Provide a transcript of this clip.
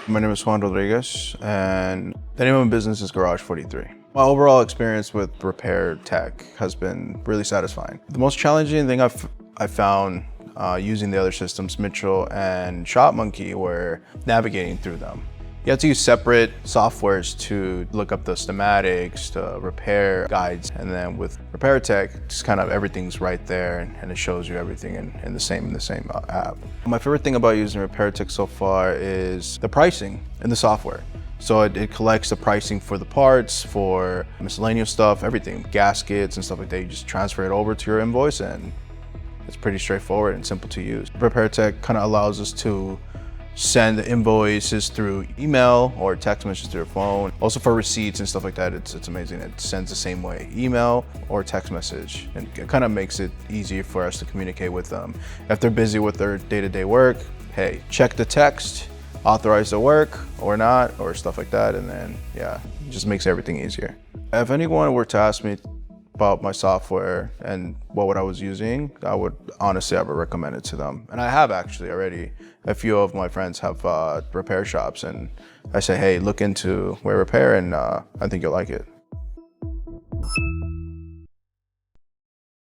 My name is Juan Rodriguez, and the name of my business is Garage 43. My overall experience with repair tech has been really satisfying. The most challenging thing I found using the other systems, Mitchell and Shopmonkey, were navigating through them. You have to use separate softwares to look up the schematics, the repair guides, and then with repair tech, just kind of everything's right there, and it shows you everything in the same app. My favorite thing about using repair tech so far is the pricing in the software. So it collects the pricing for the parts, for miscellaneous stuff, everything, gaskets and stuff like that. You just transfer it over to your invoice, and it's pretty straightforward and simple to use. Repair tech kind of allows us to send the invoices through email or text messages through your phone. Also for receipts and stuff like that, it's amazing. It sends the same way, email or text message. And it kind of makes it easier for us to communicate with them. If they're busy with their day-to-day work, hey, check the text, authorize the work or not, or stuff like that. And then, yeah, it just makes everything easier. If anyone were to ask me about my software and what I was using, I would recommend it to them. And I have actually already. A few of my friends have repair shops, and I say, hey, look into Repair, and I think you'll like it.